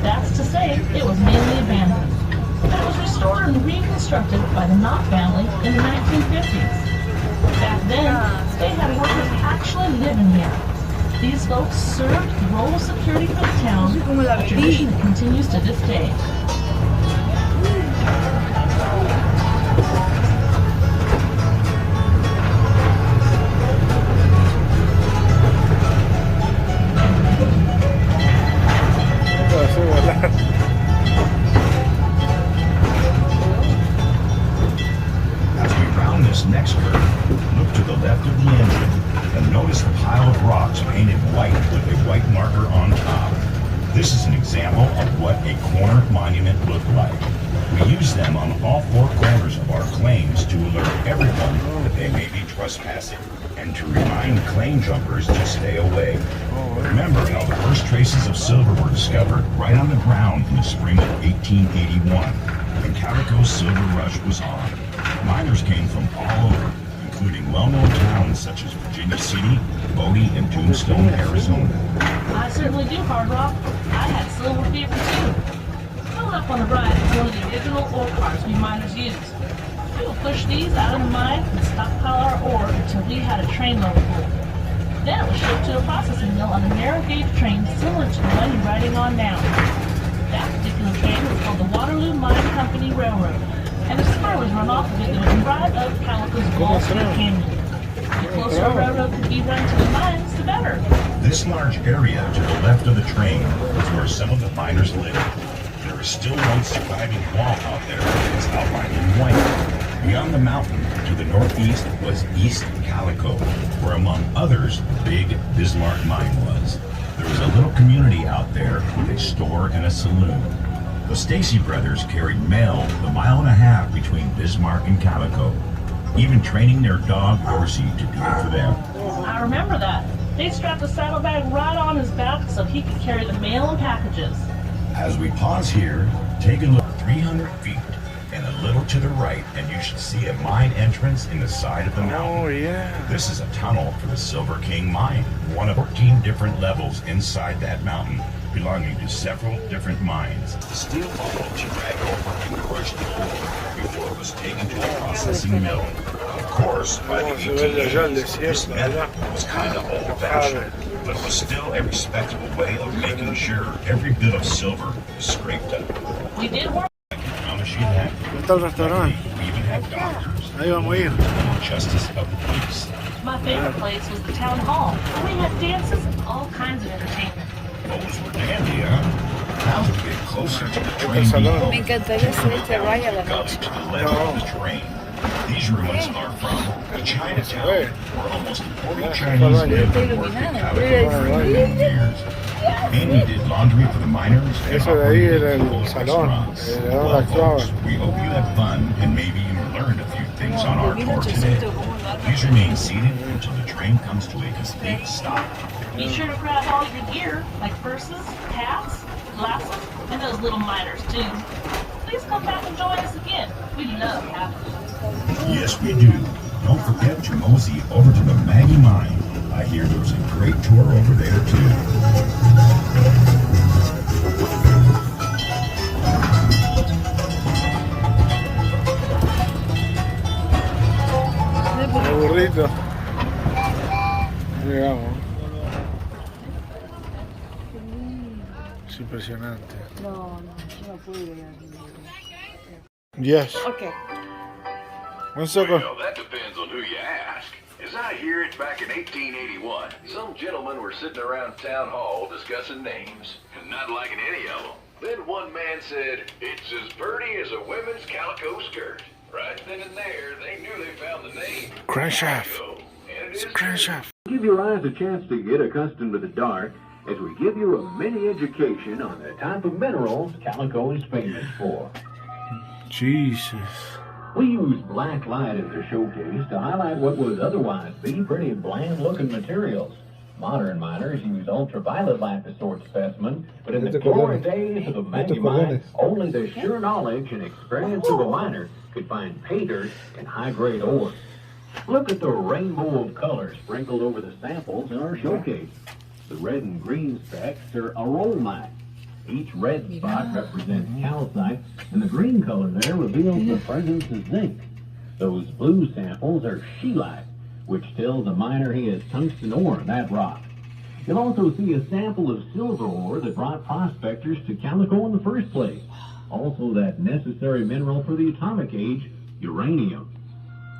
That's to say, it was mainly abandoned. But it was restored and reconstructed by the Knott family in the 1950s. Back then, they had workers actually living here. These folks served the role of security for the town, a tradition that continues to this day. As we round this next curve, look to the left of the engine and notice the pile of rocks painted white with a white marker on top. This is an example of what a corner monument looked like. We use them on all four corners of our claims to alert everyone that they may be trespassing and to remind claim jumpers to stay away. Remember how the first traces of silver were discovered right on the ground in the spring of 1881 when Calico's silver rush was on. Miners came from all over, including well-known towns such as Virginia City, Bodie, and Tombstone, Arizona. I certainly do, Hard Rock. I had silver fever too. Coming up on the right is one of the original ore carts we miners used. We would push these out of the mine and stockpile our ore until we had a trainload full. Then it was shipped to a processing mill on a narrow gauge train similar to the one you're riding on now. That particular train was called the Waterloo Mine Company Railroad, and if spoilers run off of it, it would ride up Calico's Wall Street Canyon. The closer a railroad could be run to the mines, the better. This large area to the left of the train is where some of the miners lived. There is still one surviving wall out there that is outlined in white. Beyond the mountain, to the northeast, was East Calico, where among others, the big Bismarck mine was. There was a little community out there with a store and a saloon. The Stacy brothers carried mail the mile and a half between Bismarck and Calico, even training their dog Dorsey to do it for them. I remember that. They strapped a saddlebag right on his back so he could carry the mail and packages. As we pause here, take a look 300 feet and a little to the right, and you should see a mine entrance in the side of the mountain. Oh, yeah. This is a tunnel for the Silver King mine, one of 14 different levels inside that mountain, belonging to several different mines. The steel ball to drag over and crush the ore before it was taken to a processing mill. Of course, by the 1880s, this method was kind of old-fashioned, but was still a respectable way of making sure every bit of silver was scraped up. We did work. I can promise you that. Está el restaurante. We even had doctors, Ahí vamos a ir. justice of the peace. My favorite place was the town hall, where we had dances and all kinds of entertainment. Those were dandy, huh? Now that we get closer to the train depot, Me encantaría hacer este ride a la got noche. to the left of the train. These ruins are from Chinatown, where almost 40 Chinese lived and worked in Calico for many years. Amy did laundry for the miners and Eso de ahí operated era el local salón, restaurants. de Well, la folks, esclava. we hope you had fun and maybe even learned a few things on our tour today. Please remain seated until the train comes to a complete stop. Be sure to grab all your gear, like purses, hats, glasses, and those little miners too. Please come back and join us again. We love having you. Yes, we do. Don't forget to mosey over to the Maggie Mine. I hear there's a great tour over there, too. El burrito. Llegamos. Es impresionante. No, yo no pude ir. Yes. Okay. One second. Well, that depends on who you ask. As I hear it, back in 1881, some gentlemen were sitting around town hall discussing names, and not liking any of them. Then one man said, "It's as pretty as a women's calico skirt." Right then and there, they knew they found the name. Crankshaft. Calico, and it It's is crankshaft. Give your eyes a chance to get accustomed to the dark as we give you a mini education on the type of minerals Calico is famous for. Jesus. We use black light as a showcase to highlight what would otherwise be pretty bland-looking materials. Modern miners use ultraviolet light to sort specimens, but in the glory days of the Maggie mine, only the sure knowledge and experience of a miner could find pay dirt and high-grade ore. Look at the rainbow of colors sprinkled over the samples in our showcase. The red and green specks are aurolite. Each red spot represents calcite, and the green color there reveals the presence of zinc. Those blue samples are scheelite, which tells a miner he has tungsten ore in that rock. You'll also see a sample of silver ore that brought prospectors to Calico in the first place. Also that necessary mineral for the atomic age, uranium.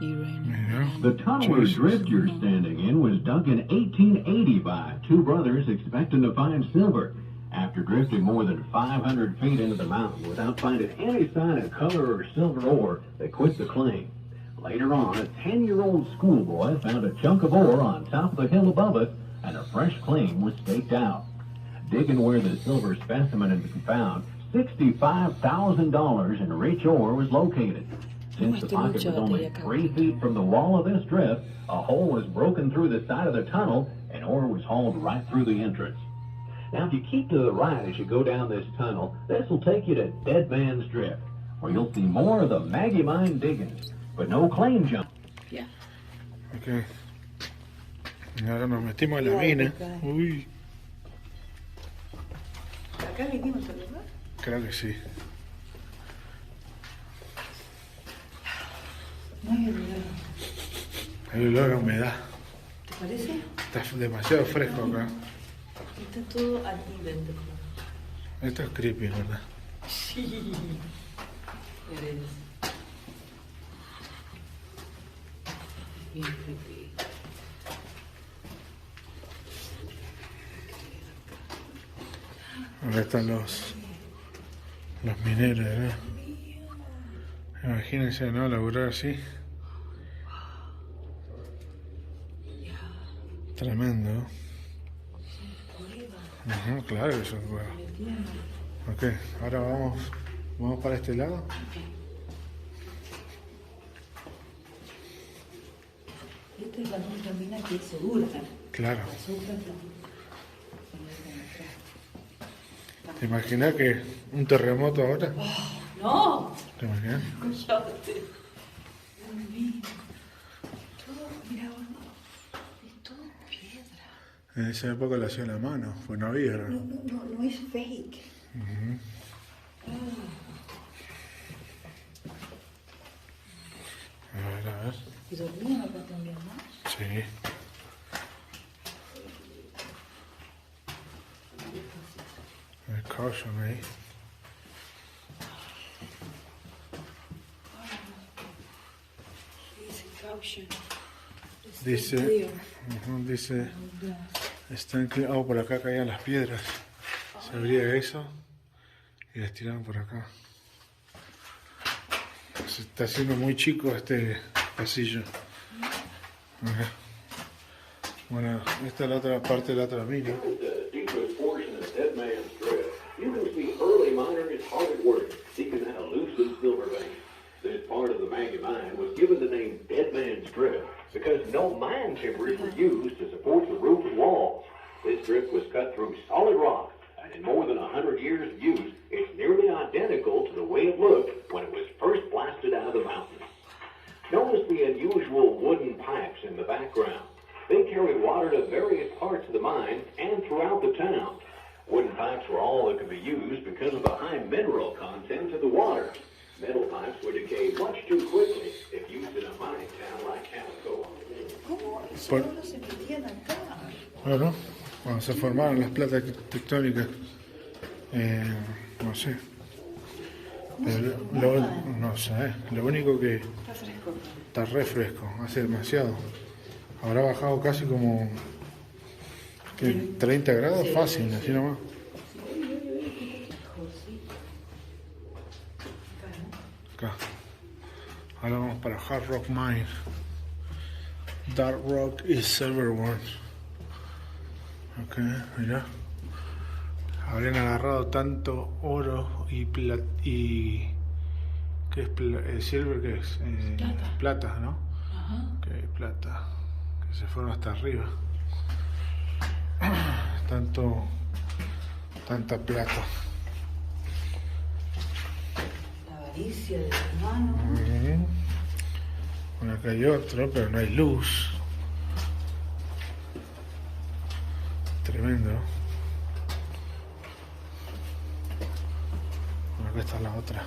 The tunnel or drift you're standing in was dug in 1880 by two brothers expecting to find silver. After drifting more than 500 feet into the mountain without finding any sign of color or silver ore, they quit the claim. Later on, a 10-year-old schoolboy found a chunk of ore on top of the hill above us, and a fresh claim was staked out. Digging where the silver specimen had been found, $65,000 in rich ore was located. Since the pocket was only 3 feet from the wall of this drift, a hole was broken through the side of the tunnel, and ore was hauled right through the entrance. Now, if you keep to the right as you go down this tunnel, this will take you to Dead Man's Drift, where you'll see more of the Maggie Mine diggings, but no claim jump. Ya. Ok. Y ahora nos metimos en la mina. Uy, Acá vinimos a lugar. creo que sí. No hay olor. Hay olor a humedad. ¿Te parece? Está demasiado fresco acá. Está todo aquí dentro. Esto es creepy, ¿verdad? Sí. Eres. Bien creepy. Acá están los mineros, ¿no? Imagínense, ¿no? Laburar así. Tremendo, ¿no? Ujú, claro que son cuevas. Ok, ahora vamos para este lado. Esta es la única mina que es segura. Claro. Las otras ¿Te imaginas que un terremoto ahora? no. ¿Te imaginas? Cállate. Mira. Todo, mira, es todo piedra. En esa época lo hacía a la mano, pues no había. ¿No? No es fake. Ujú. A ver. ¿Y dormían acá también, no? Sí. El caution ahí. Dice caution. Dice, dice, están por acá caían las piedras. Se abría eso y las tiraban por acá. Se está haciendo muy chico este pasillo. Ajá. Bueno, esta es la otra parte de la otra mina. The deepest portion of Dead Man's Drift, you can see early miners hard at work seeking that elusive silver vein. This part of the Maggie mine was given the name Dead Man's Drift because no mine timbers were used to support the roof and walls. This drift was cut through solid rock, and in more than 100 years of use, it's nearly identical to the way it looked when it was first blasted out of the mountain. Notice the unusual wooden pipes in the background. They carried water to various parts of the mine and throughout the town. Wooden pipes were all that could be used because of the high mineral content of the water. Metal pipes would decay much too quickly if used in a mining town like Calico. ¿Cómo esos Por- pueblos se metían acá? Claro, cuando se formaron las placas tectónicas, no sé. Pero no sé, lo único que Está fresco. está re fresco, hace demasiado. Habrá bajado casi como ¿qué? 30 grados, fácil, así nomás. Acá. Ahora vamos para Hard Rock Mine. Dark Rock y Silver One. Ok, mira. Habrían agarrado tanto oro y ¿qué es silver? ¿Qué es? Plata, ¿no? Ajá. Ok, plata. Que se fueron hasta arriba. Tanta plata. La avaricia del hermano. Ujú. Bueno, acá hay otro, pero no hay luz. Tremendo. acá está la otra.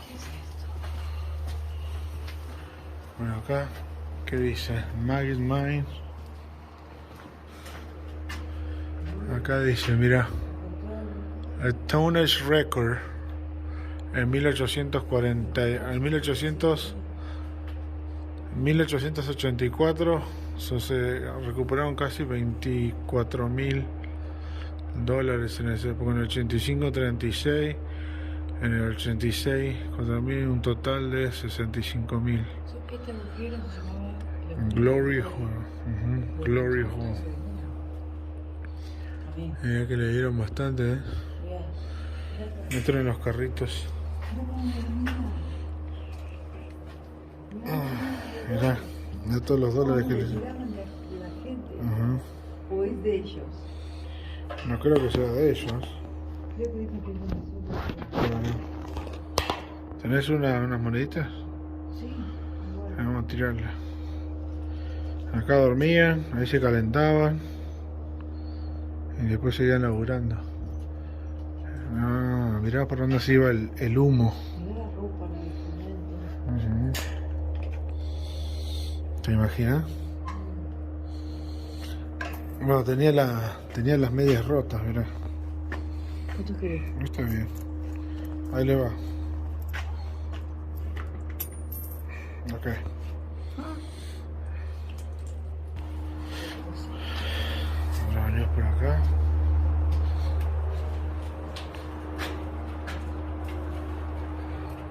Bueno, acá, ¿qué dice? Maggot Mine. Acá dice, mira, el tonnage record en 1884 se recuperaron casi $24.000 en esa época. En el 85, 36, en el 86, 4.000, un total de 65.000. Glory Hall. Glory Hall. Mira que le dieron bastante, ¿eh? Entro en los carritos. Mirá, de todos los dólares que les... ¿O es de ellos? No creo que sea de ellos. Creo que dicen que es de nosotros. ¿Tenés unas moneditas? Sí. Vamos a tirarla. Acá dormían, ahí se calentaban y después seguían laburando. Ah, mirá por dónde se iba el humo. Mirá la ropa, la vestimenta. ¿Te imaginas? Bueno, tenía las medias rotas, mirá. ¿Cuánto querés? Está bien. Ahí le va. Ok. Ahora venimos por acá.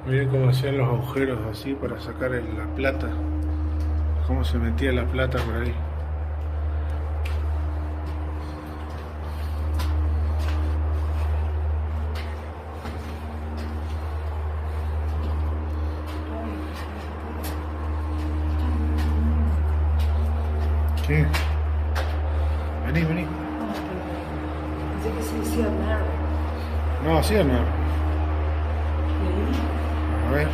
Miren cómo hacían los agujeros así para sacar la plata. Cómo se metía la plata por ahí. ¿Qué? Vení. Pensé que se decía Mary. No, así o no. A ver.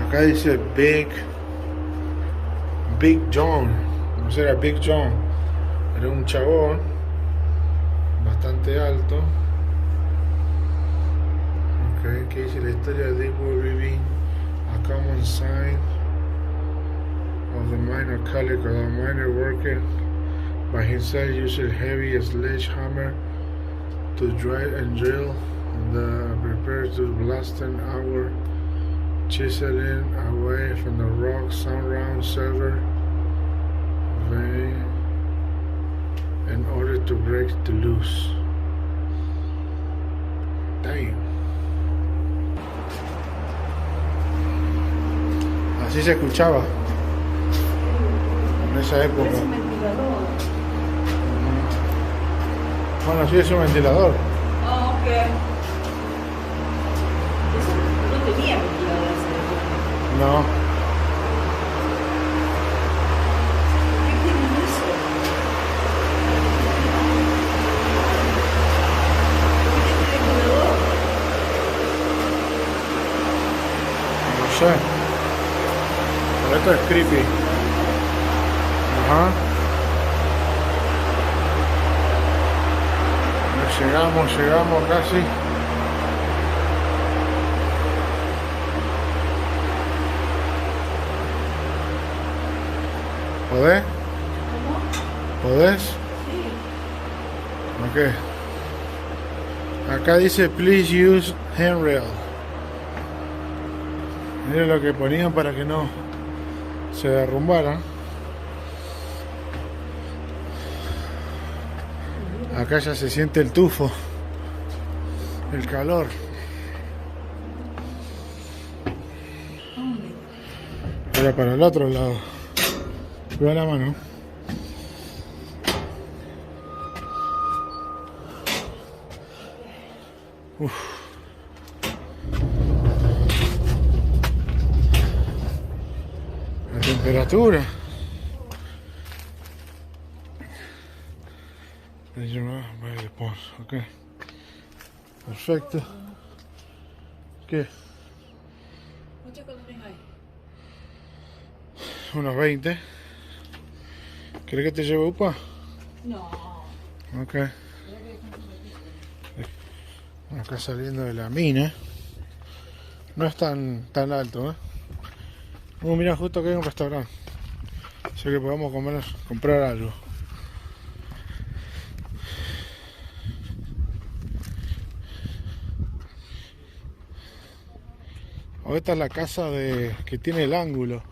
Acá dice Big John. No sé, era Big John. Era un chabón bastante alto. Ok, ¿qué dice la historia de Deep Ribbon? A common sign of the miner Calico. The miner working by himself using heavy sledgehammer to drive and drill. Prepare to blast an hour, chiseling away from the rock, some round silver vein in order to break the loose. Damn. Así se escuchaba en esa época. Es un ventilador. Bueno, sí, es un ventilador. Ah, ok. Eso no tenía ventilador esa época. No. ¿Qué tienen eso? ¿Por qué tiene ventilador? No sé. Pero esto es creepy. Ajá. Llegamos casi. ¿Podés? ¿Podés? Sí. Ok. Acá dice please use handrail. Mira lo que ponían para que no se derrumbara. Acá ya se siente el tufo, el calor. Ahora para el otro lado. Cuida la mano. Uf. La temperatura. Ok. Perfecto. ¿Qué? ¿Cuántos calorías hay? Unos 20. ¿Querés que te lleve upa? No. Ok. Acá saliendo de la mina. no es tan alto, ¿eh? Mira, justo que hay un restaurante. Así que podemos comprar algo. Esta es la casa que tiene el ángulo.